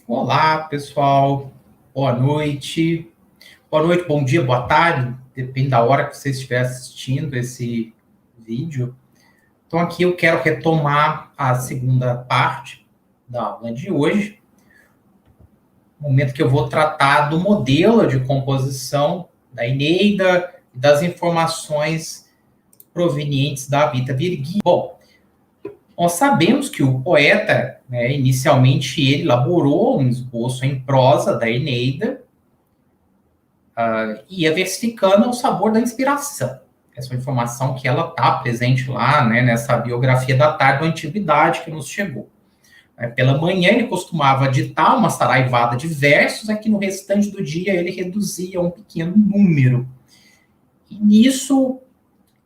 Olá, pessoal. Boa noite. Boa noite, bom dia, boa tarde. Depende da hora que você estiver assistindo esse vídeo. Então, aqui eu quero retomar a segunda parte da aula de hoje. Momento que eu vou tratar do modelo de composição da Eneida e das informações provenientes da Vita Virgínia. Bom, nós sabemos que o poeta, inicialmente, ele elaborou um esboço em prosa da Eneida, ia versificando ao sabor da inspiração. Essa é uma informação que ela está presente lá, nessa biografia da tarde da antiguidade que nos chegou. Pela manhã ele costumava ditar uma saraivada de versos, que no restante do dia ele reduzia a um pequeno número. E nisso,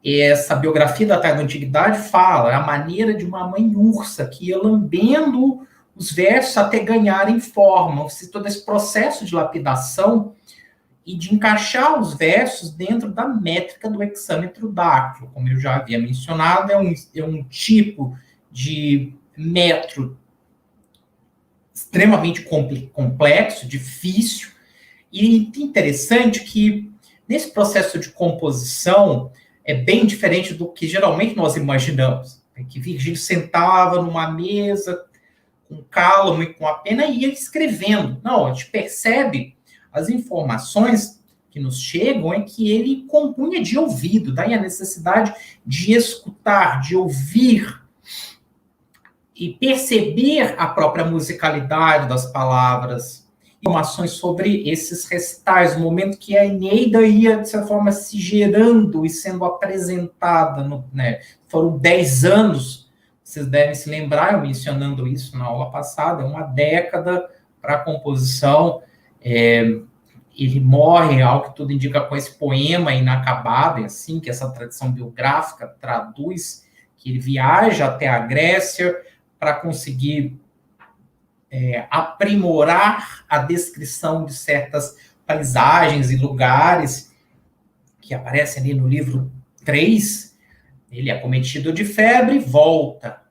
essa biografia da tarde da antiguidade fala a maneira de uma mãe ursa que ia lambendo os versos até ganharem forma. Todo esse processo de lapidação e de encaixar os versos dentro da métrica do hexâmetro dáctilo. Como eu já havia mencionado, é um tipo de metro extremamente complexo, difícil, e interessante que nesse processo de composição é bem diferente do que geralmente nós imaginamos, que Virgílio sentava numa mesa com calma e com a pena e ia escrevendo. Não, a gente percebe as informações que nos chegam é que ele compunha de ouvido, daí a necessidade de escutar, de ouvir e perceber a própria musicalidade das palavras, informações sobre esses recitais, no momento que a Eneida ia, de certa forma, se gerando e sendo apresentada. Foram 10 anos, vocês devem se lembrar, eu mencionando isso na aula passada, uma década para a composição. Ele morre, ao que tudo indica, com esse poema inacabado, assim que essa tradição biográfica traduz, que ele viaja até a Grécia para conseguir aprimorar a descrição de certas paisagens e lugares que aparecem ali no livro 3. Ele é acometido de febre e volta,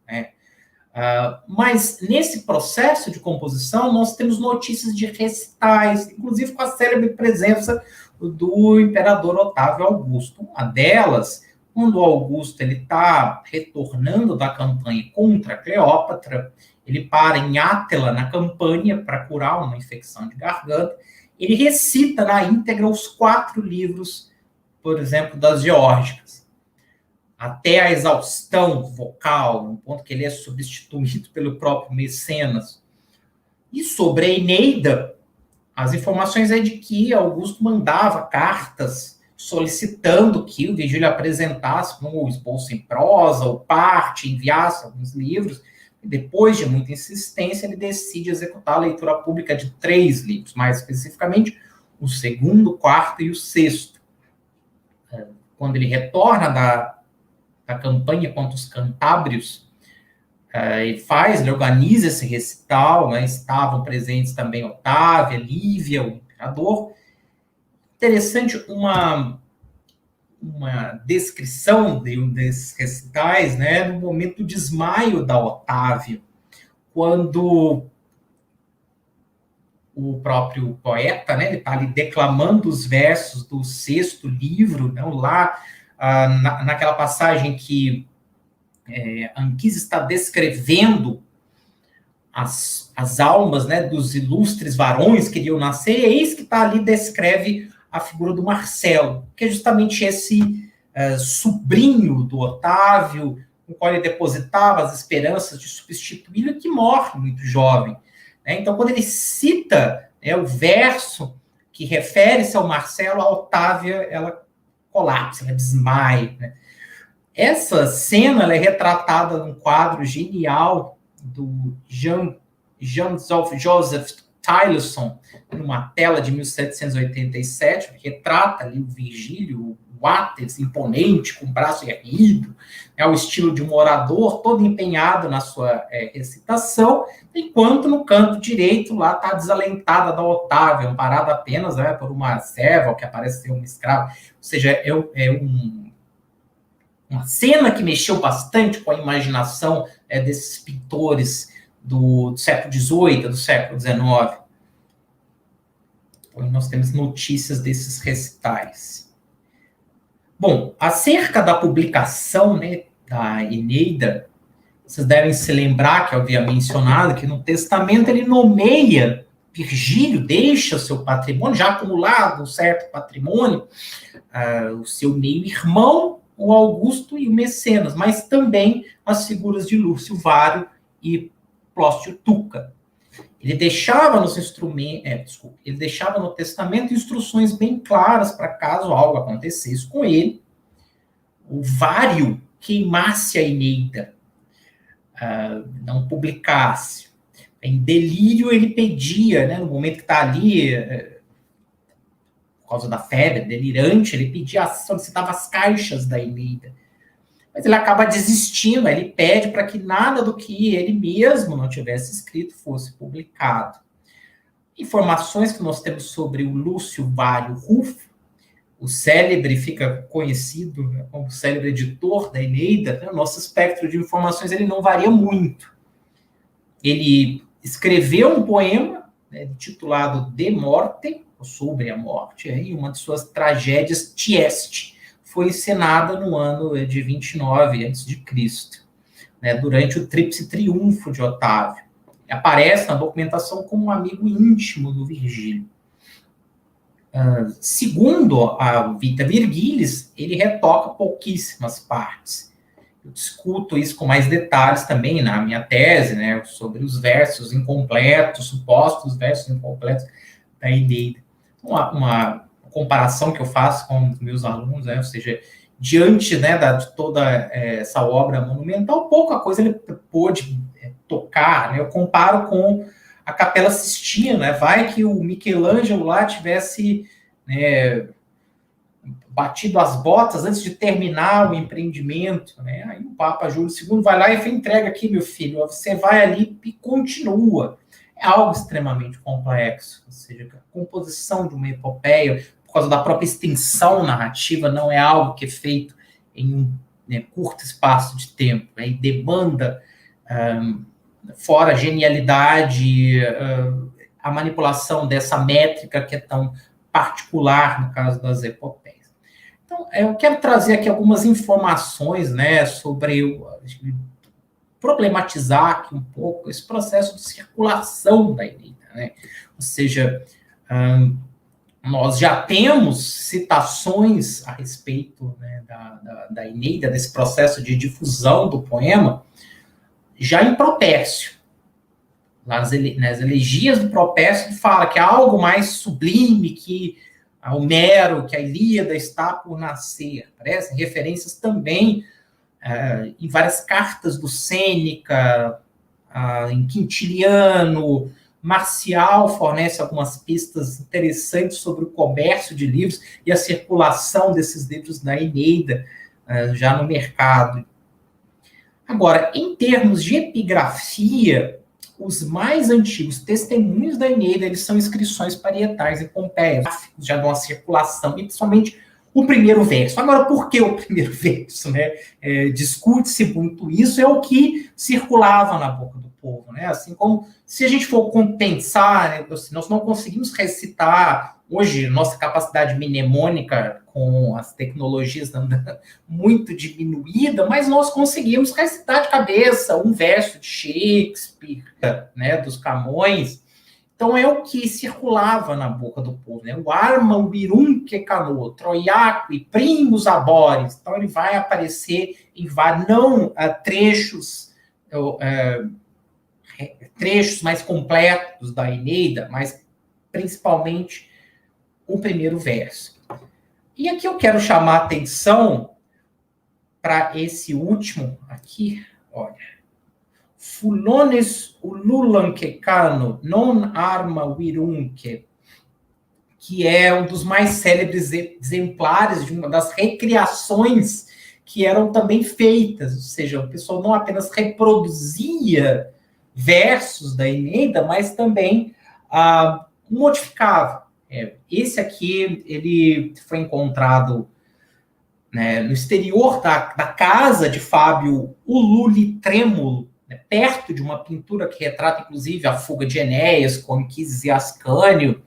mas nesse processo de composição nós temos notícias de recitais, inclusive com a célebre presença do imperador Otávio Augusto. Uma delas, quando Augusto está retornando da campanha contra Cleópatra, ele para em Átila, na Campânia, para curar uma infecção de garganta. Ele recita na íntegra os 4 livros, por exemplo, das Geórgicas, até a exaustão vocal, no ponto que ele é substituído pelo próprio Mecenas. E sobre a Eneida, as informações é de que Augusto mandava cartas solicitando que o Virgílio apresentasse um esboço em prosa, ou parte, enviasse alguns livros. E depois de muita insistência, ele decide executar a leitura pública de 3 livros, mais especificamente o 2º, o 4º e o 6º. Quando ele retorna da campanha contra os cantábrios, ele organiza esse recital, estavam presentes também Otávia, Lívia, o imperador. Interessante uma descrição desses recitais, no momento do desmaio da Otávia, quando o próprio poeta, ele está ali declamando os versos do 6º livro, lá naquela passagem que Anquise está descrevendo as almas, dos ilustres varões que iriam nascer, e eis que está ali, descreve a figura do Marcelo, que é justamente esse sobrinho do Otávio, no qual ele depositava as esperanças de substituí-lo, e que morre muito jovem. Então, quando ele cita o verso que refere-se ao Marcelo, a Otávia, ela colapsa, ela desmaia. Essa cena ela é retratada num quadro genial do Joseph Tylerson, numa tela de 1787, que retrata ali o Virgílio, o áteis imponente, com o braço erguido, o estilo de um orador, todo empenhado na sua recitação, enquanto no canto direito lá está desalentada da Otávia, amparada apenas por uma serva, que parece ser uma escrava. Ou seja, uma cena que mexeu bastante com a imaginação desses pintores do século XVIII, do século XIX. Então, nós temos notícias desses recitais. Bom, acerca da publicação, né, da Eneida, vocês devem se lembrar que eu havia mencionado que no testamento ele nomeia Virgílio, deixa seu patrimônio, já acumulado um certo patrimônio, o seu meio-irmão, o Augusto e o Mecenas, mas também as figuras de Lúcio Vário e Plócio Tuca. Ele deixava ele deixava no testamento instruções bem claras para caso algo acontecesse com ele, o Vário queimasse a Eneida, não publicasse. Em delírio ele pedia, né, no momento que está ali, por causa da febre delirante, ele pedia, solicitava as caixas da Eneida. Mas ele acaba desistindo, ele pede para que nada do que ele mesmo não tivesse escrito fosse publicado. Informações que nós temos sobre o Lúcio Vário Rufo, o célebre, fica conhecido, né, como o célebre editor da Eneida, né, o nosso espectro de informações ele não varia muito. Ele escreveu um poema, né, titulado De Morte, ou sobre a morte, e uma de suas tragédias, Tieste, foi encenada no ano de 29 a.C., né, durante o Tríplice Triunfo de Otávio. Aparece na documentação como um amigo íntimo do Virgílio. Segundo a Vita Virgilis, ele retoca pouquíssimas partes. Eu discuto isso com mais detalhes também na minha tese, né, sobre os versos incompletos, supostos versos incompletos da Eneida. Uma comparação que eu faço com os meus alunos, né, ou seja, diante, né, de toda essa obra monumental, pouca coisa ele pôde tocar, né, eu comparo com a Capela Sistina, né, vai que o Michelangelo lá tivesse, né, batido as botas antes de terminar o empreendimento, né, aí o Papa Júlio II vai lá e entrega aqui, meu filho, você vai ali e continua. É algo extremamente complexo, ou seja, a composição de uma epopeia, por causa da própria extensão narrativa, não é algo que é feito em um, né, curto espaço de tempo, né, e demanda, fora a genialidade, a manipulação dessa métrica que é tão particular no caso das epopeias. Então, eu quero trazer aqui algumas informações, né, sobre problematizar aqui um pouco esse processo de circulação da Eneida, né? Ou seja, nós já temos citações a respeito, né, da Eneida, desse processo de difusão do poema, já em Propércio. Nas elegias do Propércio, ele fala que há algo mais sublime que a Homero, que a Ilíada está por nascer. Aparecem referências também em várias cartas do Sêneca, em Quintiliano. Marcial fornece algumas pistas interessantes sobre o comércio de livros e a circulação desses livros da Eneida já no mercado. Agora, em termos de epigrafia, os mais antigos testemunhos da Eneida, eles são inscrições parietais e Pompeia, já de uma circulação, e principalmente o primeiro verso. Agora, por que o primeiro verso, né? Discute-se muito isso, é o que circulava na boca do povo, né? Assim como, se a gente for compensar, né, nós não conseguimos recitar, hoje, nossa capacidade mnemônica com as tecnologias muito diminuída, mas nós conseguimos recitar de cabeça um verso de Shakespeare, né, dos Camões. Então, é o que circulava na boca do povo, né? O arma virumque cano, troiaco e primus abores. Então, ele vai aparecer em vários, não trechos mais completos da Eneida, mas principalmente o primeiro verso. E aqui eu quero chamar a atenção para esse último aqui, olha. Fulones ululanque cano, non arma virunque, que é um dos mais célebres exemplares de uma das recriações que eram também feitas, ou seja, o pessoal não apenas reproduzia versos da Eneida, mas também modificava. Esse aqui, ele foi encontrado, né, no exterior da casa de Fábio Ululi Trêmulo, né, perto de uma pintura que retrata, inclusive, a fuga de Enéas com Anquises e Ascânio.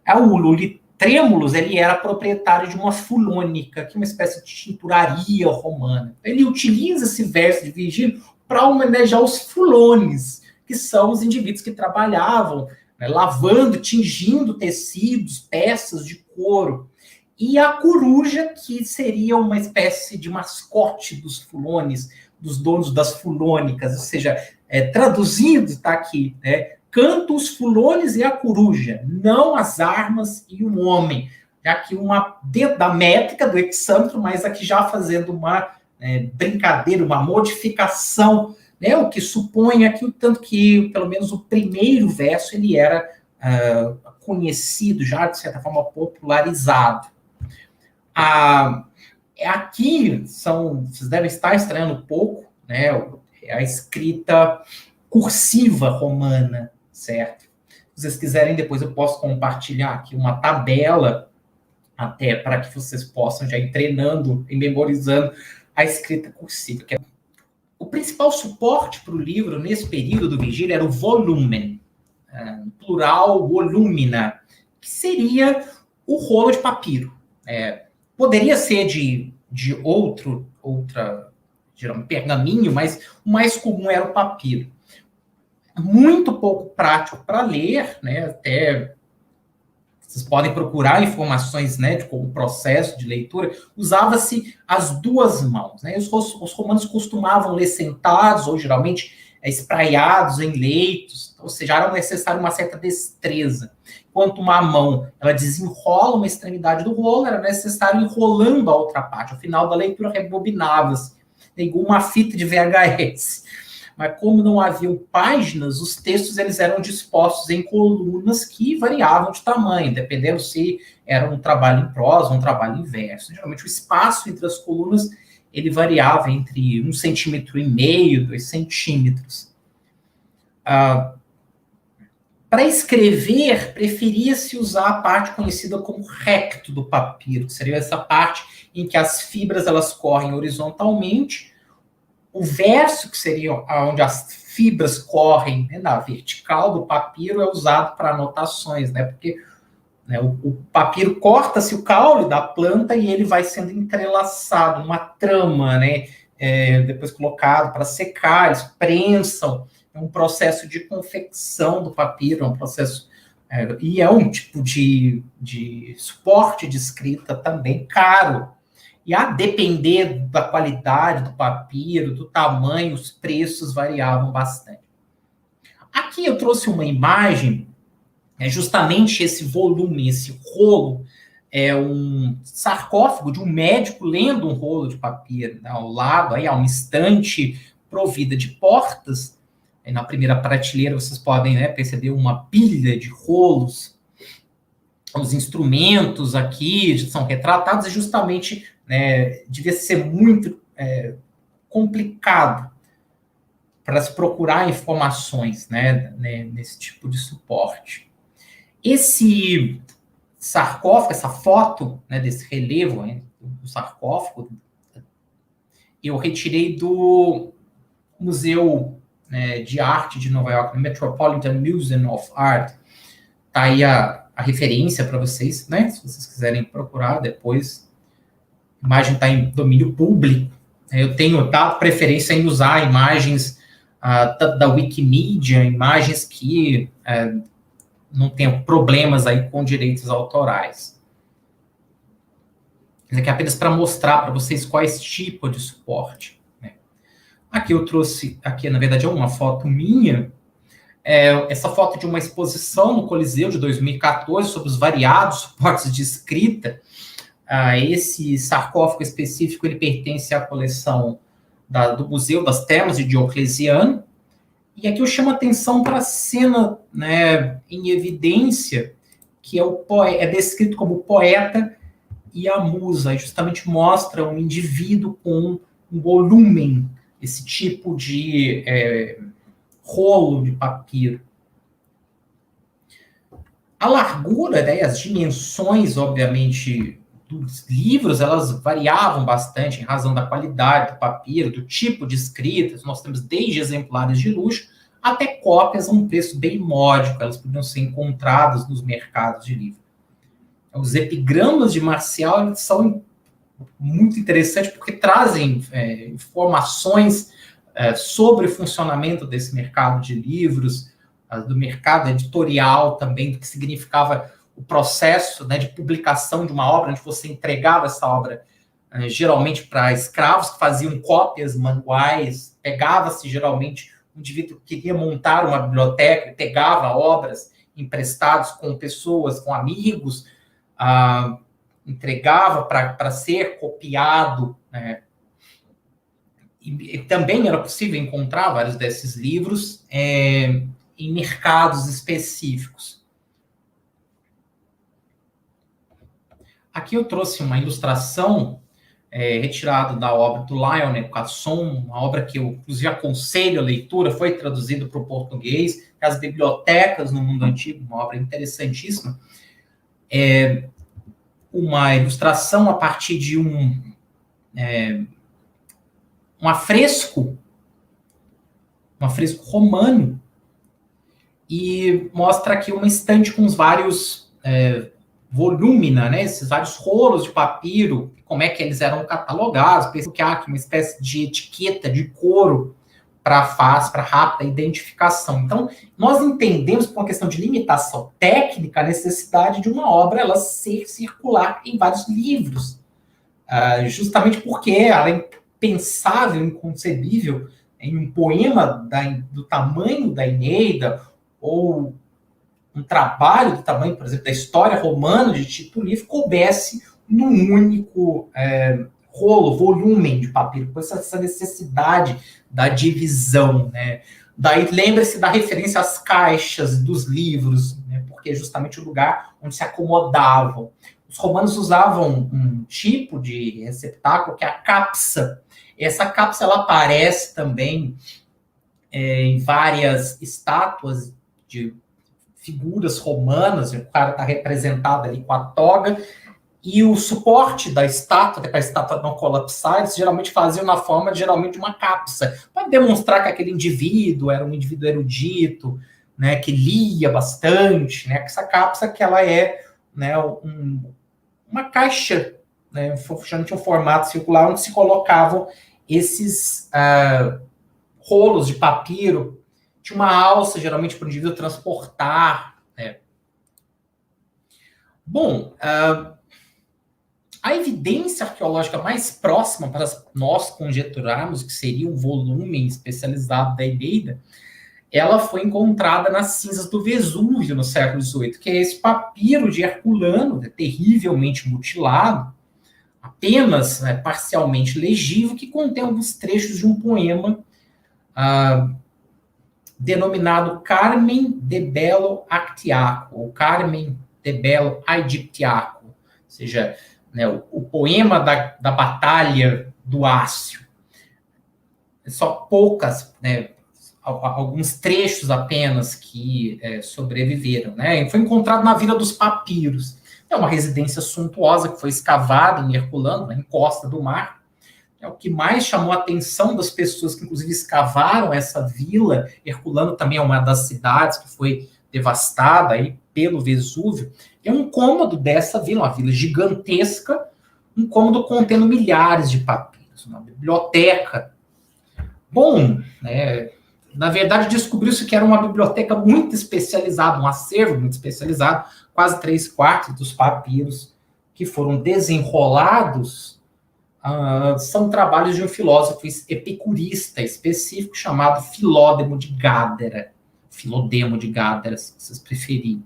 O Trêmulos, ele era proprietário de uma fulônica, que é uma espécie de tinturaria romana. Ele utiliza esse verso de Virgílio para homenagear os fulones, que são os indivíduos que trabalhavam, né, lavando, tingindo tecidos, peças de couro. E a coruja, que seria uma espécie de mascote dos fulones, dos donos das fulônicas, ou seja, traduzido, está aqui, né? Canta os fulones e a coruja, não as armas e o homem. Aqui dentro da métrica do hexâmetro, mas aqui já fazendo uma brincadeira, uma modificação, né? O que supõe aqui, tanto que, pelo menos, o primeiro verso, ele era conhecido já, de certa forma, popularizado. Aqui, vocês devem estar estranhando um pouco, né? A escrita cursiva romana, certo? Se vocês quiserem, depois eu posso compartilhar aqui uma tabela, até para que vocês possam já ir treinando e memorizando a escrita cursiva. O principal suporte para o livro, nesse período do Virgílio, era o volumen, plural, volumina, que seria o rolo de papiro. Poderia ser de outra, geralmente pergaminho, mas o mais comum era o papiro. Muito pouco prático para ler, né? Até vocês podem procurar informações, né, de como processo de leitura. Usava-se as duas mãos, né? Os romanos costumavam ler sentados, ou geralmente espraiados em leitos, ou seja, era necessário uma certa destreza. Enquanto uma mão, ela desenrola uma extremidade do rolo, era necessário ir enrolando a outra parte. Ao final da leitura, rebobinava-se, igual uma fita de VHS. Mas como não haviam páginas, os textos eles eram dispostos em colunas que variavam de tamanho, dependendo se era um trabalho em prosa ou um trabalho em verso. Geralmente o espaço entre as colunas ele variava entre 1,5 centímetro, 2 centímetros. Para escrever, preferia-se usar a parte conhecida como recto do papiro, que seria essa parte em que as fibras elas correm horizontalmente. O verso, que seria onde as fibras correm, né, na vertical do papiro, é usado para anotações, né? Porque, né, o papiro corta-se o caule da planta e ele vai sendo entrelaçado, uma trama, né? Depois colocado para secar, eles prensam. É um processo de confecção do papiro, é um processo... e é um tipo de suporte de escrita também caro. E a depender da qualidade do papiro, do tamanho, os preços variavam bastante. Aqui eu trouxe uma imagem, justamente esse volume, esse rolo, é um sarcófago de um médico lendo um rolo de papiro. Né? Ao lado, aí, há uma estante provida de portas. Aí, na primeira prateleira, vocês podem, né, perceber uma pilha de rolos. Os instrumentos aqui são retratados e justamente... devia ser muito complicado para se procurar informações, né, nesse tipo de suporte. Esse sarcófago, essa foto, né, desse relevo do sarcófago, eu retirei do Museu, né, de Arte de Nova York, Metropolitan Museum of Art. Está aí a referência para vocês, né, se vocês quiserem procurar depois. A imagem está em domínio público. Eu tenho dado preferência em usar imagens da Wikimedia, imagens que não tenham problemas aí com direitos autorais. Isso aqui é apenas para mostrar para vocês quais tipos de suporte. Né? Aqui eu trouxe, aqui na verdade é uma foto minha, essa foto de uma exposição no Coliseu de 2014 sobre os variados suportes de escrita. Esse sarcófago específico ele pertence à coleção do Museu das Termas de Diocleciano. E aqui eu chamo a atenção para a cena, né, em evidência, que é descrito como o poeta e a musa. E justamente mostra um indivíduo com um volumen, esse tipo de rolo de papiro. A largura, né, as dimensões, obviamente, dos livros, elas variavam bastante em razão da qualidade do papiro, do tipo de escrita. Nós temos desde exemplares de luxo até cópias a um preço bem módico. Elas podiam ser encontradas nos mercados de livro. Os epigramas de Marcial são muito interessantes porque trazem informações sobre o funcionamento desse mercado de livros, do mercado editorial também, do que significava o processo, né, de publicação de uma obra, onde você entregava essa obra geralmente para escravos que faziam cópias manuais, pegava-se geralmente um indivíduo que queria montar uma biblioteca, pegava obras emprestadas com pessoas, com amigos, entregava para ser copiado, né? E também era possível encontrar vários desses livros em mercados específicos. Aqui eu trouxe uma ilustração retirada da obra do Lionel Casson, uma obra que eu, inclusive, aconselho a leitura, foi traduzido para o português, As Bibliotecas no Mundo Antigo, uma obra interessantíssima. Uma ilustração a partir de um afresco romano, e mostra aqui uma estante com os vários volúmina, né, esses vários rolos de papiro, como é que eles eram catalogados, penso que há aqui uma espécie de etiqueta de couro para rápida identificação. Então, nós entendemos, por uma questão de limitação técnica, a necessidade de uma obra ela ser circular em vários livros, justamente porque ela é impensável, inconcebível, em um poema do tamanho da Eneida, ou um trabalho do tamanho, por exemplo, da história romana de Tito Livre, coubesse num único volume de papiro, com essa necessidade da divisão, né? Daí lembre-se da referência às caixas dos livros, né? Porque é justamente o lugar onde se acomodavam. Os romanos usavam um tipo de receptáculo que é a capsa. Essa capsa ela aparece também em várias estátuas de figuras romanas. O cara está representado ali com a toga, e o suporte da estátua, para a estátua não colapsar, eles geralmente faziam na forma de uma capsa, para demonstrar que aquele indivíduo era um indivíduo erudito, né, que lia bastante, né, essa capsa que ela é, né, uma caixa, né, um formato circular onde se colocavam esses rolos de papiro. Tinha uma alça, geralmente, para o indivíduo transportar, né. Bom, a evidência arqueológica mais próxima para nós conjeturarmos que seria um volume especializado da Eneida, ela foi encontrada nas cinzas do Vesúvio no século XVIII, que é esse papiro de Herculano, né, terrivelmente mutilado, apenas parcialmente legível, que contém alguns trechos de um poema denominado Carmen de Bello Actiaco, ou Carmen de Bello Aegyptiaco, ou seja, né, o poema da Batalha do Ácio. Só poucas, né, alguns trechos apenas que sobreviveram, né? Foi encontrado na Vila dos Papiros. É uma residência suntuosa que foi escavada em Herculano, na encosta do mar. O que mais chamou a atenção das pessoas que, inclusive, escavaram essa vila. Herculano também é uma das cidades que foi devastada aí pelo Vesúvio. É um cômodo dessa vila, uma vila gigantesca, um cômodo contendo milhares de papiros, uma biblioteca. Bom, né, na verdade, descobriu-se que era uma biblioteca muito especializada, um acervo muito especializado, quase 3/4 dos papiros que foram desenrolados são trabalhos de um filósofo epicurista específico chamado Filódemo de Gádera, se vocês preferirem.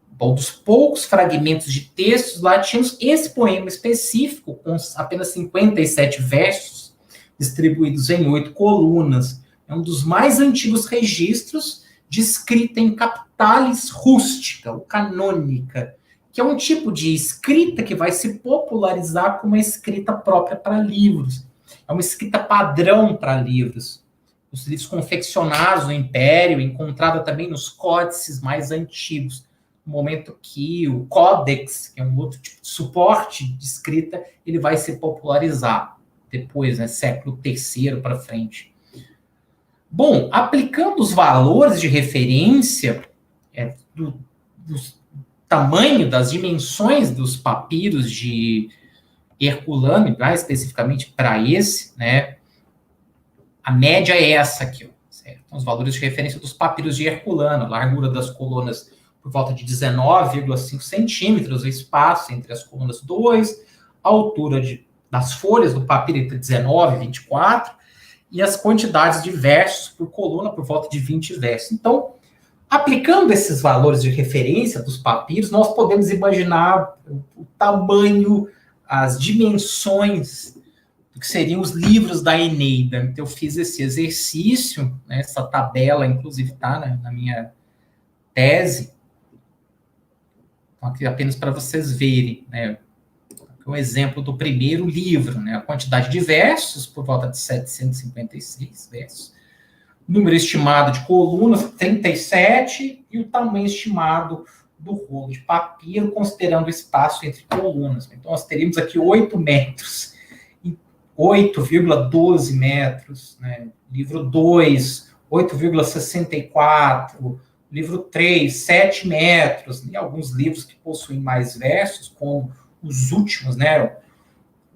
Bom, dos poucos fragmentos de textos latinos, esse poema específico, com apenas 57 versos, distribuídos em 8 colunas, é um dos mais antigos registros de escrita em capitalis rústica, ou canônica, que é um tipo de escrita que vai se popularizar como uma escrita própria para livros. É uma escrita padrão para livros. Os livros confeccionados no Império, encontrada também nos códices mais antigos. no momento que o Codex, que é um outro tipo de suporte de escrita, ele vai se popularizar depois, né, século III para frente. Bom, aplicando os valores de referência do tamanho, das dimensões dos papiros de Herculano, mais especificamente para esse, né, a média é essa aqui, ó, certo? Então, os valores de referência dos papiros de Herculano, a largura das colunas por volta de 19,5 centímetros, o espaço entre as colunas 2, a altura das folhas do papiro entre 19 e 24, e as quantidades de versos por coluna por volta de 20 versos. Então, aplicando esses valores de referência dos papiros, nós podemos imaginar o tamanho, as dimensões do que seriam os livros da Eneida. Então, eu fiz esse exercício, né, essa tabela, inclusive, está, né, na minha tese. Então, aqui apenas para vocês verem, né, um exemplo do primeiro livro, né, a quantidade de versos, por volta de 756 versos, número estimado de colunas, 37, e o tamanho estimado do rolo de papiro, considerando o espaço entre colunas. Então, nós teríamos aqui 8 metros, 8,12 metros, né? Livro 2, 8,64, livro 3, 7 metros, e alguns livros que possuem mais versos, como os últimos, né?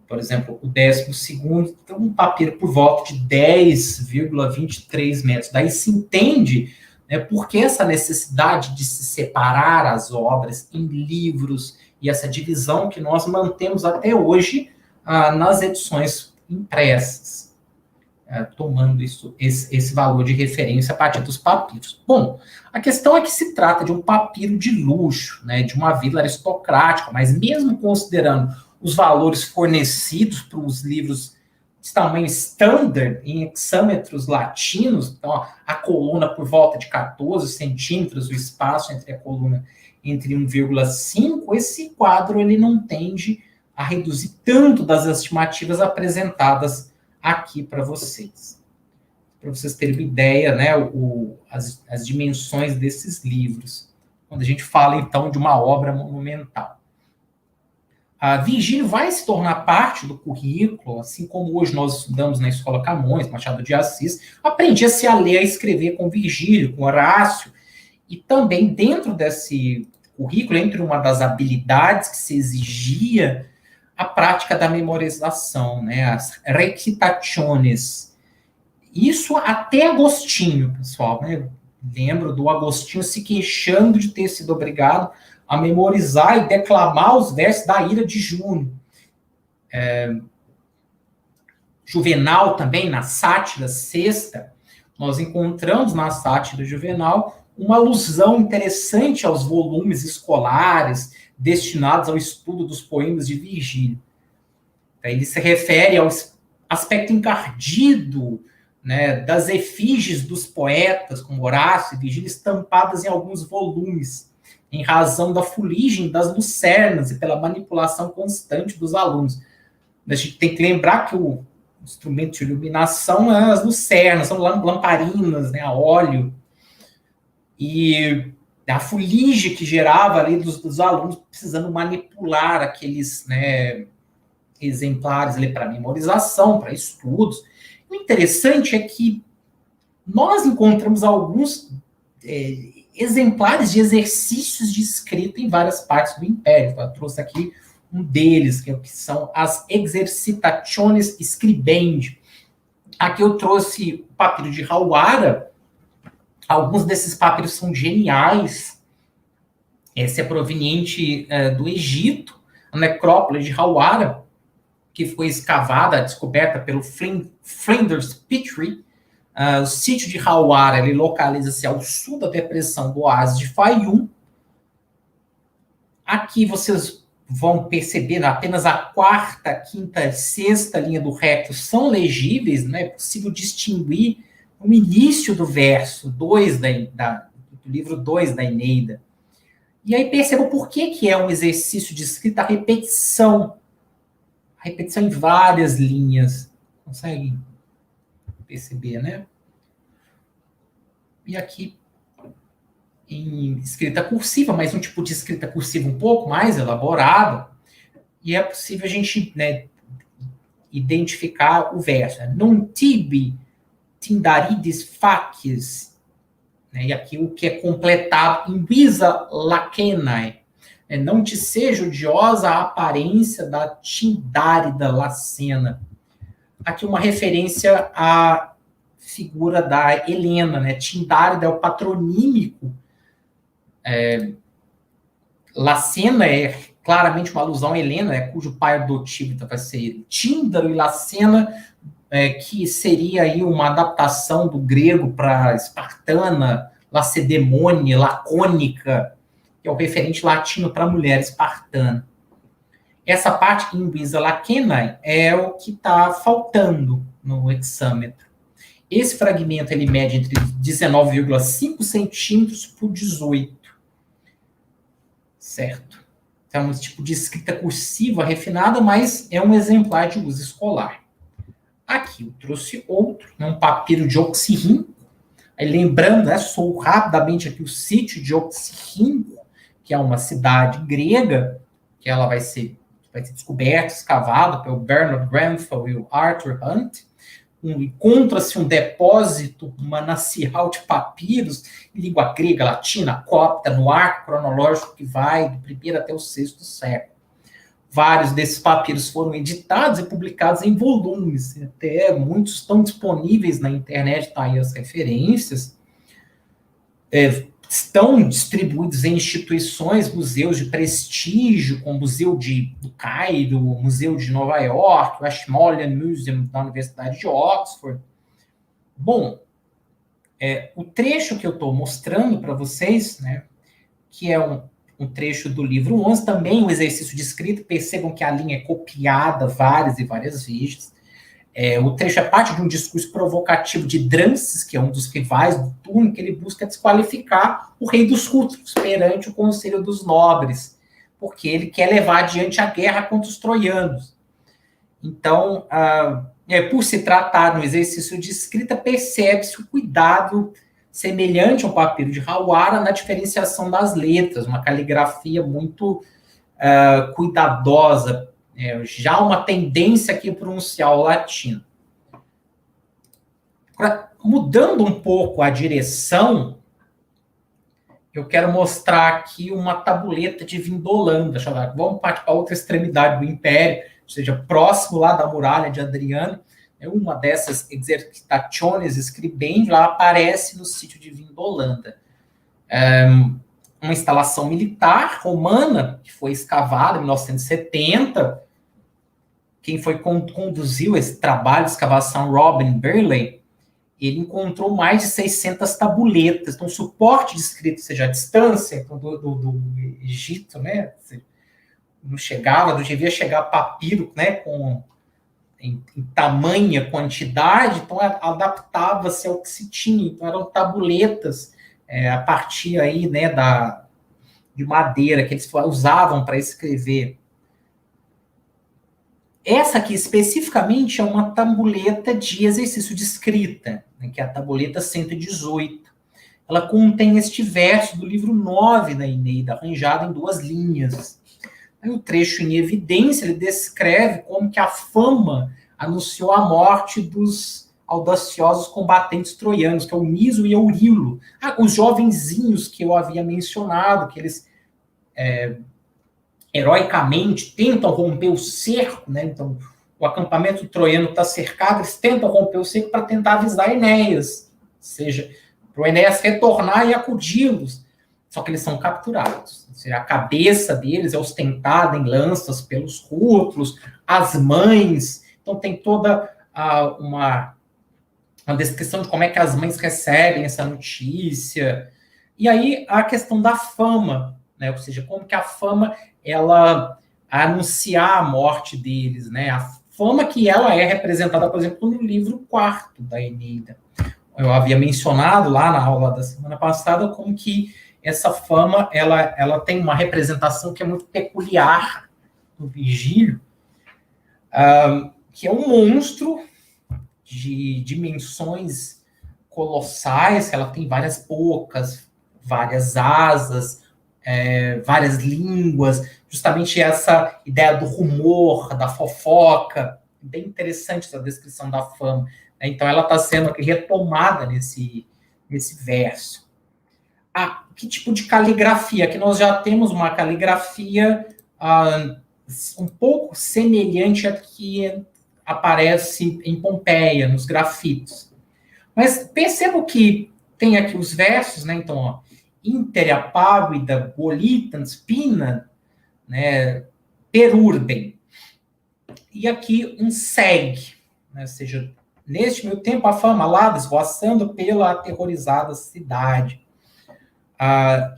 Por exemplo, o 12º, então um papiro por volta de 10,23 metros. Daí se entende, né, por que essa necessidade de se separar as obras em livros e essa divisão que nós mantemos até hoje nas edições impressas, tomando esse valor de referência a partir dos papiros. Bom, a questão é que se trata de um papiro de luxo, né, de uma vila aristocrática, mas mesmo considerando os valores fornecidos para os livros de tamanho standard, em hexâmetros latinos, então a coluna por volta de 14 centímetros, o espaço entre a coluna entre 1,5, esse quadro ele não tende a reduzir tanto das estimativas apresentadas aqui para vocês. Para vocês terem uma ideia, né, as dimensões desses livros, quando a gente fala, então, de uma obra monumental. Virgílio vai se tornar parte do currículo, assim como hoje nós estudamos na Escola Camões, Machado de Assis, aprendia-se a ler e a escrever com Virgílio, com Horácio, e também dentro desse currículo, entre uma das habilidades que se exigia, a prática da memorização, né, as recitações. Isso até Agostinho, pessoal, né? Lembro do Agostinho se queixando de ter sido obrigado a memorizar e declamar os versos da Ira de Junho. Juvenal também, na Sátira Sexta, nós encontramos na Sátira Juvenal uma alusão interessante aos volumes escolares destinados ao estudo dos poemas de Virgílio. Ele se refere ao aspecto encardido, né, das efígies dos poetas, como Horácio e Virgílio, estampadas em alguns volumes, em razão da fuligem das lucernas e pela manipulação constante dos alunos. A gente tem que lembrar que o instrumento de iluminação é as lucernas, são lamparinas, né, a óleo, e a fuligem que gerava ali dos alunos precisando manipular aqueles, né, exemplares ali para memorização, para estudos. O interessante é que nós encontramos alguns exemplares de exercícios de escrita em várias partes do Império. Eu trouxe aqui um deles, que são as Exercitationes Scribendi. Aqui eu trouxe o papiro de Hawara. Alguns desses papiros são geniais. Esse é proveniente do Egito, a necrópole de Hawara, que foi escavada, descoberta pelo Flinders Petrie. O sítio de Hawara, ele localiza-se ao sul da depressão do oásis de Fayum. Aqui vocês vão perceber apenas a quarta, quinta, sexta linha do reto são legíveis, né? É possível distinguir o início do verso 2 do livro 2 da Eneida. E aí percebam por que é um exercício de escrita a repetição em várias linhas. Conseguem perceber, né? E aqui em escrita cursiva, mas um tipo de escrita cursiva um pouco mais elaborado, e é possível a gente, né, identificar o verso. Non tibi tindarides facies, né, e aqui o que é completado em visa lacenae, não te seja odiosa a aparência da tindárida Lacena. Aqui uma referência à figura da Helena, né? Tindárida é o patronímico. Lacena é claramente uma alusão a Helena, né, cujo pai adotivo então, vai ser Tíndaro, e Lacena, que seria aí uma adaptação do grego para espartana, lacedemônia, lacônica, que é o referente latino para mulher espartana. Essa parte em visa lacenae é o que está faltando no hexâmetro. Esse fragmento ele mede entre 19,5 centímetros por 18. Certo? Então, é um tipo de escrita cursiva refinada, mas é um exemplar de uso escolar. Aqui eu trouxe outro, né, um papiro de Oxirrinco. Aí, lembrando, né, sou rapidamente aqui o sítio de Oxirrinco, que é uma cidade grega, que ela vai ser descoberta, escavada pelo Bernard Grenfell e o Arthur Hunt. Encontra-se um depósito manancial de papiros em língua grega, latina, copta, no arco cronológico que vai do primeiro até o sexto século. Vários desses papiros foram editados e publicados em volumes, até muitos estão disponíveis na internet, tá aí as referências. Estão distribuídos em instituições, museus de prestígio, como o Museu do Cairo, o Museu de Nova York, o Ashmolean Museum da Universidade de Oxford. Bom, o trecho que eu estou mostrando para vocês, né, que é um trecho do livro 11, também um exercício de escrita, percebam que a linha é copiada várias e várias vezes. O trecho é parte de um discurso provocativo de Drances, que é um dos rivais do turno, que ele busca desqualificar o rei dos Rútulos perante o Conselho dos Nobres, porque ele quer levar adiante a guerra contra os troianos. Então, por se tratar de um exercício de escrita, percebe-se o cuidado semelhante ao papiro de Hawara na diferenciação das letras, uma caligrafia muito cuidadosa, já uma tendência aqui para pronunciar o latino. Agora, mudando um pouco a direção, eu quero mostrar aqui uma tabuleta de Vindolanda. Vamos partir para a outra extremidade do Império, ou seja, próximo lá da muralha de Adriano. Uma dessas exercitações scribendi lá aparece no sítio de Vindolanda. Uma instalação militar romana que foi escavada em 1970. Quem conduziu esse trabalho de escavação, Robin Burley, ele encontrou mais de 600 tabuletas. Então, suporte de escrita, ou seja, a distância do Egito, né? Não chegava, não devia chegar papiro, né? Em tamanha quantidade, então adaptava-se ao que se tinha. Então, eram tabuletas a partir aí, né, de madeira que eles usavam para escrever. Essa aqui, especificamente, é uma tabuleta de exercício de escrita, né, que é a tabuleta 118. Ela contém este verso do livro 9 da Eneida, arranjado em 2 linhas. Aí, o trecho em evidência, ele descreve como que a fama anunciou a morte dos audaciosos combatentes troianos, que é o Niso e Eurilo. Os jovenzinhos que eu havia mencionado, que eles heroicamente tentam romper o cerco, né? Então, o acampamento troiano está cercado, eles tentam romper o cerco para tentar avisar Enéas, ou seja, para o Enéas retornar e acudi-los. Só que eles são capturados. Ou seja, a cabeça deles é ostentada em lanças pelos rútulos, as mães. Então, tem toda uma descrição de como é que as mães recebem essa notícia. E aí, a questão da fama, né? Ou seja, como que a fama ela anunciar a morte deles, né? A fama que ela é representada, por exemplo, no livro 4 da Eneida. Eu havia mencionado lá na aula da semana passada como que essa fama ela tem uma representação que é muito peculiar do Virgílio, que é um monstro de dimensões colossais, que ela tem várias bocas, várias asas, várias línguas, justamente essa ideia do rumor, da fofoca, bem interessante essa descrição da fama. Então, ela está sendo aqui retomada nesse verso. Que tipo de caligrafia? Aqui nós já temos uma caligrafia um pouco semelhante à que aparece em Pompeia, nos grafitos. Mas percebo que tem aqui os versos, né? Então, ó, Interia pavida, volitans, pina, né? Perurben. E aqui um segue, né? Ou seja, neste meio tempo a fama lá esvoaçando pela aterrorizada cidade.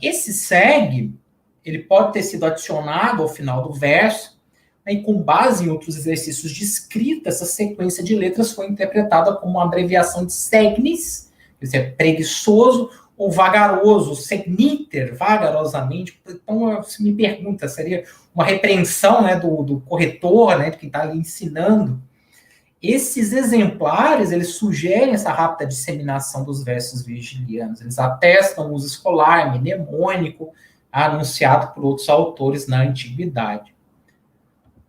Esse segue, ele pode ter sido adicionado ao final do verso, né, e com base em outros exercícios de escrita, essa sequência de letras foi interpretada como uma abreviação de segnis, quer dizer, preguiçoso, ou vagaroso, segniter, vagarosamente. Então, você me pergunta, seria uma repreensão, né, do corretor, né, de quem está ali ensinando. Esses exemplares, eles sugerem essa rápida disseminação dos versos virgilianos. Eles atestam o uso escolar, mnemônico, anunciado por outros autores na antiguidade.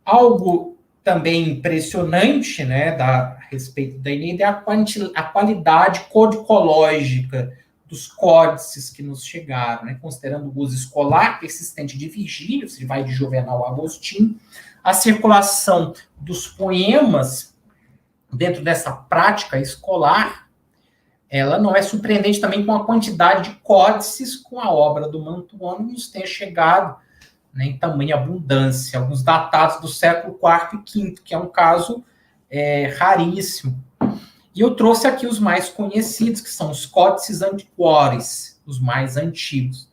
Algo também impressionante, né, a respeito da Eneida, é a qualidade codicológica dos códices que nos chegaram, né, considerando o uso escolar persistente de Virgílio, se vai de Juvenal a Agostinho, a circulação dos poemas dentro dessa prática escolar, ela não é surpreendente também com a quantidade de códices com a obra do Mantuano nos tenha chegado, né, em tamanha abundância, alguns datados do século IV e V, que é um caso raríssimo. E eu trouxe aqui os mais conhecidos, que são os códices antiquores, os mais antigos.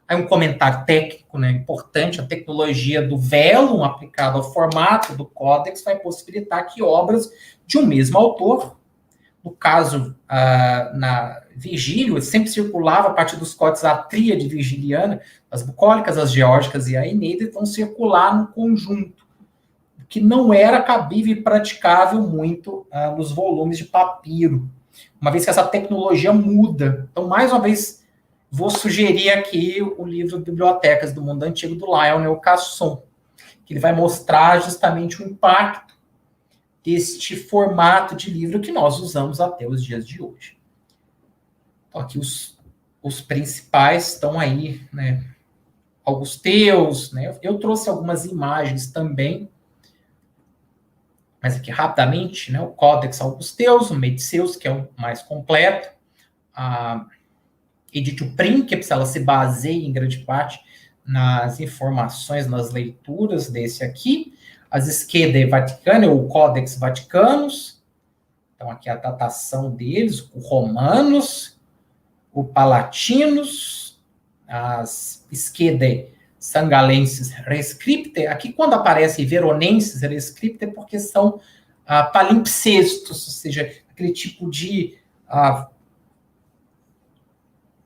Aí um comentário técnico, né, importante, a tecnologia do vellum aplicado ao formato do códex vai possibilitar que obras de um mesmo autor, no caso, na Virgílio, sempre circulava a partir dos códices a tríade virgiliana, as bucólicas, as geórgicas e a Eneida, vão circular no conjunto, que não era cabível e praticável muito nos volumes de papiro, uma vez que essa tecnologia muda. Então, mais uma vez, vou sugerir aqui o livro Bibliotecas do Mundo Antigo, do Lionel Casson, que ele vai mostrar justamente o impacto deste formato de livro que nós usamos até os dias de hoje. Então, aqui os principais estão aí, né? Augusteus, né? Eu trouxe algumas imagens também, mas aqui rapidamente, né? O Codex Augusteus, o Medseus, que é o mais completo, a Editio Princeps, ela se baseia em grande parte nas informações, nas leituras desse aqui, as Schede Vaticanae, ou Codex Vaticanus, então aqui a datação deles, o Romanos, o Palatinos, as Schede Sangalenses Rescripte, aqui quando aparece Veronenses Rescripte, é porque são palimpsestos, ou seja, aquele tipo de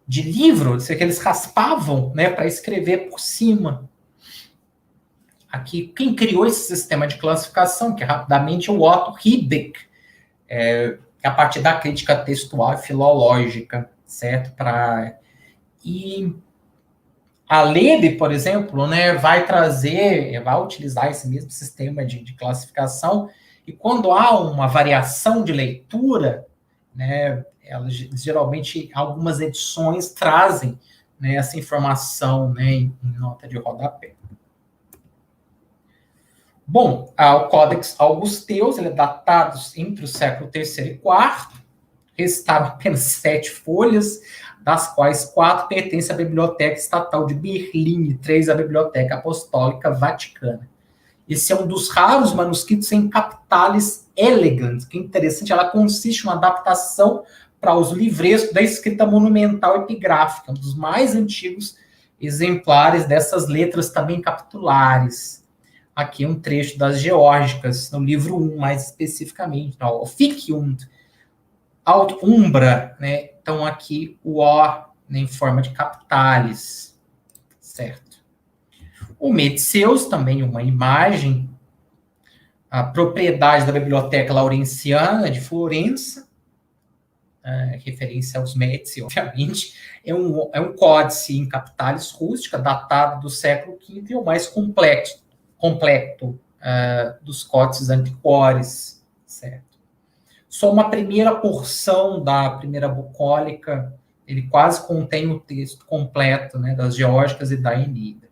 livro, que eles raspavam, né, para escrever por cima. Aqui, quem criou esse sistema de classificação, que rapidamente é o Otto Hiebeck, a partir da crítica textual e filológica, certo? E a Lebe, por exemplo, né, vai utilizar esse mesmo sistema de classificação, e quando há uma variação de leitura, né, geralmente, algumas edições trazem, né, essa informação, né, em nota de rodapé. Bom, o Codex Augusteus, ele é datado entre o século III e IV, restaram apenas 7 folhas, das quais 4 pertencem à Biblioteca Estatal de Berlim e 3 à Biblioteca Apostólica Vaticana. Esse é um dos raros manuscritos em capitales elegans, que é interessante, ela consiste em uma adaptação para os livrescos da escrita monumental epigráfica, um dos mais antigos exemplares dessas letras também capitulares. Aqui um trecho das Geórgicas, no livro 1, mais especificamente, o Ficium, Aut Umbra, né? Então aqui o O, né, em forma de capitales, certo? O Medseus, também uma imagem, a propriedade da Biblioteca Laurenciana de Florença, referência aos Médici, obviamente, é um códice em capitalis rústica, datado do século V, e o mais completo dos códices antiquários, certo? Só uma primeira porção da primeira bucólica, ele quase contém o texto completo, né, das Geórgicas e da Eneida.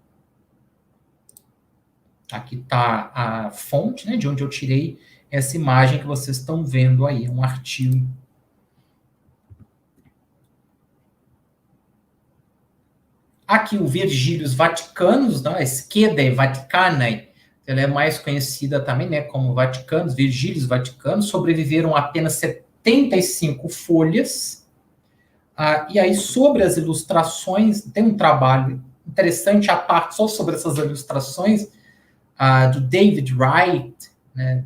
Aqui está a fonte, né, de onde eu tirei essa imagem que vocês estão vendo aí, é um artigo. Aqui o Virgílios Vaticanus, né, a Schedae Vaticanae, ela é mais conhecida também, né, como Vaticanos, Virgílios Vaticanos, sobreviveram apenas 75 folhas. E aí, sobre as ilustrações, tem um trabalho interessante à parte só sobre essas ilustrações, do David Wright, né,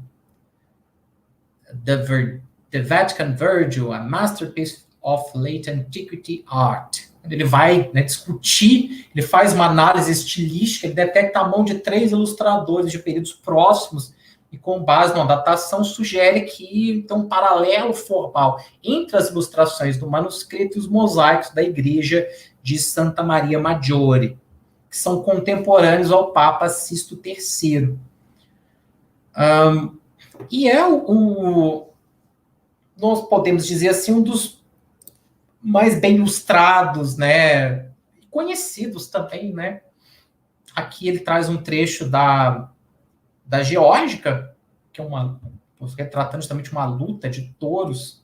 The Vatican Virgil, a Masterpiece of Late Antiquity Art. Ele vai, né, discutir, ele faz uma análise estilística, ele detecta a mão de 3 ilustradores de períodos próximos e, com base numa datação, sugere que tem um paralelo formal entre as ilustrações do manuscrito e os mosaicos da igreja de Santa Maria Maggiore, que são contemporâneos ao Papa Sisto III. E é nós podemos dizer assim, um dos mais bem ilustrados, né, conhecidos também, né. Aqui ele traz um trecho da Geórgica, que é retratando justamente uma luta de touros.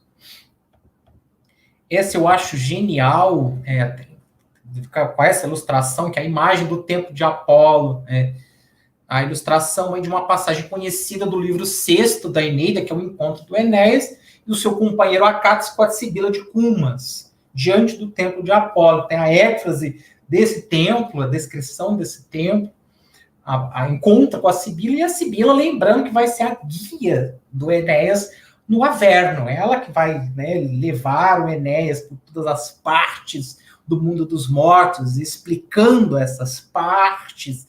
Esse eu acho genial, com essa ilustração, que é a imagem do templo de Apolo, a ilustração de uma passagem conhecida do livro sexto da Eneida, que é o encontro do Enéas e o seu companheiro Acates com a Sibila de Cumas, diante do templo de Apolo. Tem a éfrase desse templo, a descrição desse templo, a encontro com a Sibila, e a Sibila lembrando que vai ser a guia do Enéas no Averno. Ela que vai, né, levar o Enéas por todas as partes do mundo dos mortos, explicando essas partes.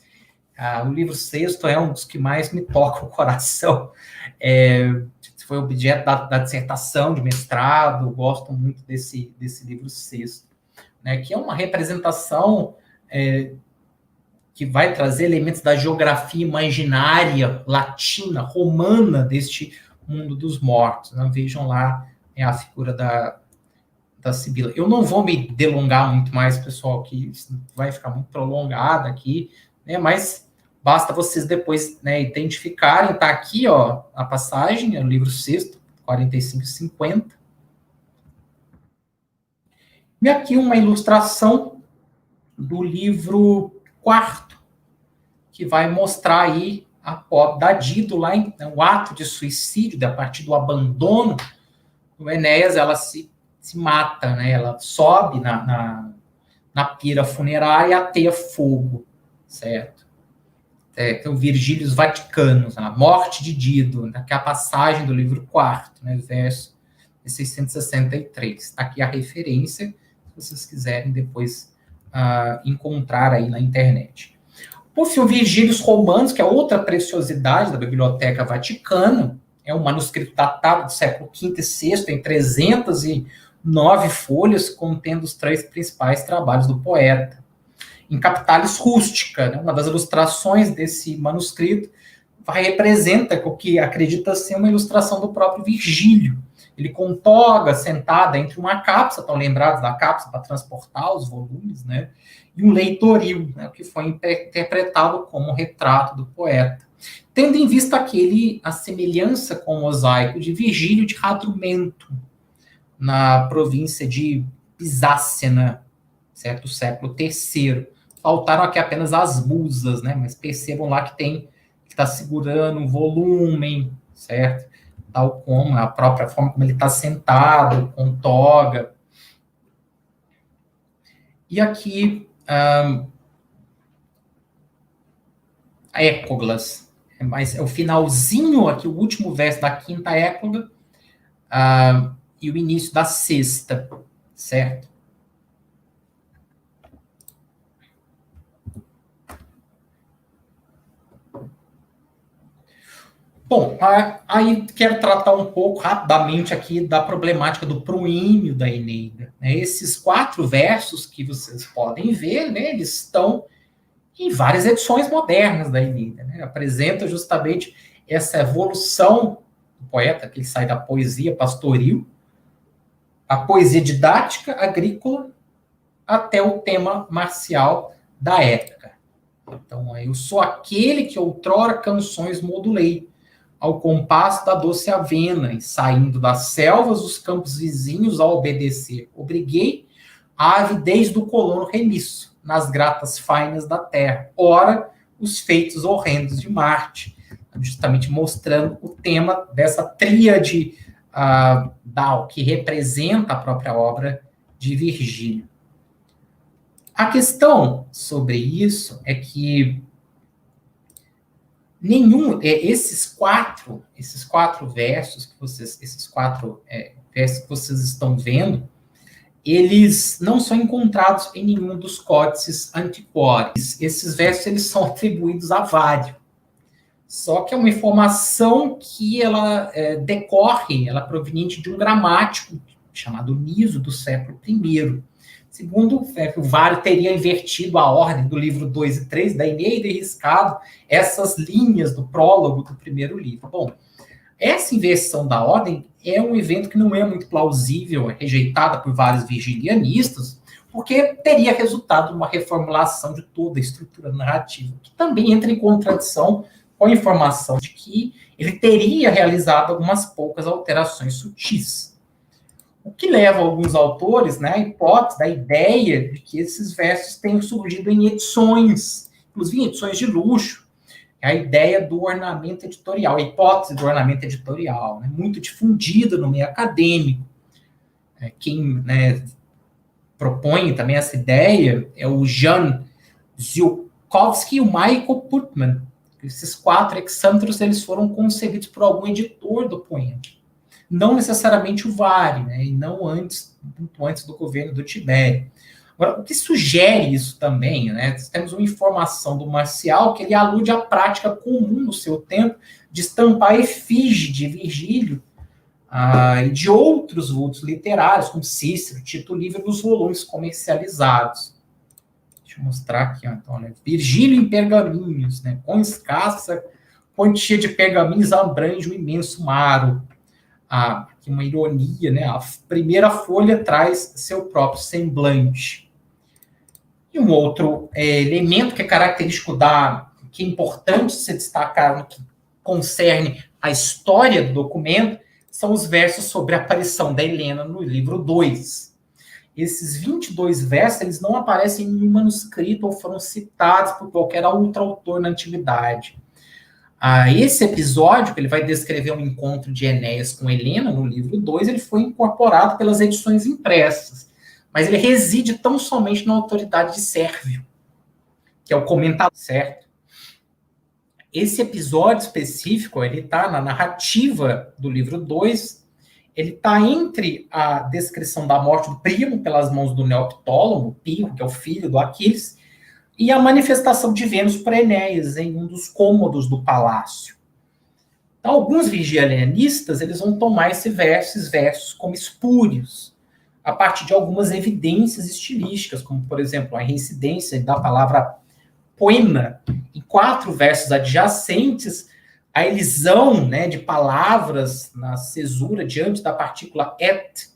O livro sexto é um dos que mais me toca o coração. Foi objeto da dissertação de mestrado, gosto muito desse livro sexto, né, que é uma representação que vai trazer elementos da geografia imaginária latina, romana, deste mundo dos mortos. Né? Vejam lá a figura da Sibila. Eu não vou me delongar muito mais, pessoal, que vai ficar muito prolongado aqui, né, mas basta vocês depois, né, identificarem. Está aqui, ó, a passagem, é o livro sexto, 45 e 50. E aqui uma ilustração do livro quarto, que vai mostrar aí a pobre da Dido, lá em o ato de suicídio, a partir do abandono do Enéas, ela se mata, né? Ela sobe na pira funerária e ateia fogo, certo? Então, Virgílios Vaticanos, a morte de Dido, que é a passagem do livro 4, né, verso 663. Está aqui a referência, se vocês quiserem depois encontrar aí na internet. Por fim, o Virgílios Romanos, que é outra preciosidade da Biblioteca Vaticana, é um manuscrito datado do século V e VI, em 309 folhas, contendo os 3 principais trabalhos do poeta. Em capitalis rústica, né, uma das ilustrações desse manuscrito representa o que acredita ser uma ilustração do próprio Virgílio. Ele com toga, sentada entre uma cápsula, estão lembrados da cápsula para transportar os volumes, né, e um leitoril, né, que foi interpretado como um retrato do poeta. Tendo em vista a semelhança com o mosaico de Virgílio de Radrumento, na província de Pisácena, certo? Do século III. Faltaram aqui apenas as musas, né? Mas percebam lá que está segurando um volume, certo? Tal como a própria forma como ele está sentado, com toga. E aqui, a Époglas. Mas é o finalzinho aqui, o último verso da quinta épogla, e o início da sexta, certo? Bom, aí quero tratar um pouco rapidamente aqui da problemática do proímio da Eneida. Esses 4 versos que vocês podem ver, né, eles estão em várias edições modernas da Eneida. Né? Apresenta justamente essa evolução do poeta, que ele sai da poesia pastoril, a poesia didática, agrícola, até o tema marcial da época. Então, eu sou aquele que outrora canções modulei, ao compasso da doce avena, e saindo das selvas os campos vizinhos a obedecer. Obriguei a avidez do colono remisso, nas gratas fainas da terra. Ora, os feitos horrendos de Marte, justamente mostrando o tema dessa tríade que representa a própria obra de Virgílio. A questão sobre isso é que esses quatro versos que vocês estão vendo, eles não são encontrados em nenhum dos códices antiquários. Esses versos eles são atribuídos a Vário. Só que é uma informação que ela decorre, ela é proveniente de um gramático chamado Niso, do século I. Segundo, o Vário teria invertido a ordem do livro 2 e 3 da Eneida e riscado essas linhas do prólogo do primeiro livro. Bom, essa inversão da ordem é um evento que não é muito plausível, é rejeitada por vários virgilianistas, porque teria resultado numa reformulação de toda a estrutura narrativa, que também entra em contradição com a informação de que ele teria realizado algumas poucas alterações sutis. O que leva alguns autores, né, à hipótese, da ideia de que esses versos tenham surgido em edições, inclusive em edições de luxo. É a ideia do ornamento editorial, a hipótese do ornamento editorial, né, muito difundida no meio acadêmico. Quem propõe também essa ideia é o Jan Ziolkowski e o Michael Putman. Esses 4 hexâmetros eles foram concebidos por algum editor do poema. Não necessariamente o Vário, né, e não muito antes do governo do Tibério. Agora, o que sugere isso também, né, temos uma informação do Marcial que ele alude à prática comum no seu tempo de estampar a efígie de Virgílio e de outros vultos literários, como Cícero, Tito Livre, nos volumes comercializados. Deixa eu mostrar aqui, então, olha, Virgílio em pergaminhos, né, com escassa quantia de pergaminhos abrange o imenso maro. Aqui uma ironia, né? A primeira folha traz seu próprio semblante. E um outro elemento que é característico que é importante se destacar no que concerne a história do documento, são os versos sobre a aparição da Helena no livro 2. Esses 22 versos, eles não aparecem em nenhum manuscrito ou foram citados por qualquer outro autor na antiguidade. Esse episódio, que ele vai descrever um encontro de Enéas com Helena, no livro 2, ele foi incorporado pelas edições impressas, mas ele reside tão somente na autoridade de Sérvio, que é o comentador, certo? Esse episódio específico, ele está na narrativa do livro 2, ele está entre a descrição da morte do primo pelas mãos do Neoptólemo, Pirro, que é o filho do Aquiles, e a manifestação de Vênus para Enéas em um dos cômodos do palácio. Então, alguns virgilianistas eles vão tomar esses versos como espúrios, a partir de algumas evidências estilísticas, como, por exemplo, a reincidência da palavra poema em 4 versos adjacentes, a elisão, né, de palavras na cesura diante da partícula et,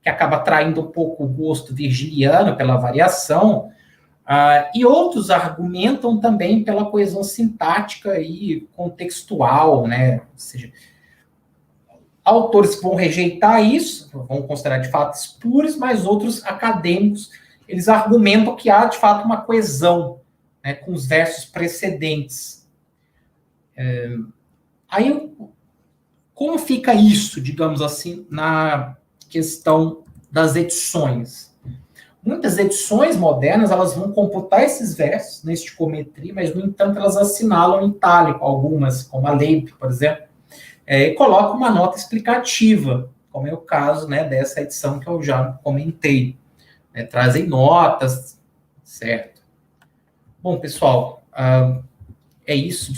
que acaba traindo um pouco o gosto virgiliano pela variação. E outros argumentam também pela coesão sintática e contextual, né? Ou seja, autores vão rejeitar isso, vão considerar de fato espúrios, mas outros acadêmicos, eles argumentam que há de fato uma coesão, né, com os versos precedentes. Aí, como fica isso, digamos assim, na questão das edições? Muitas edições modernas, elas vão computar esses versos na esticometria, mas, no entanto, elas assinalam em itálico, algumas, como a Leib, por exemplo, e colocam uma nota explicativa, como é o caso, né, dessa edição que eu já comentei. Trazem notas, certo? Bom, pessoal, é isso.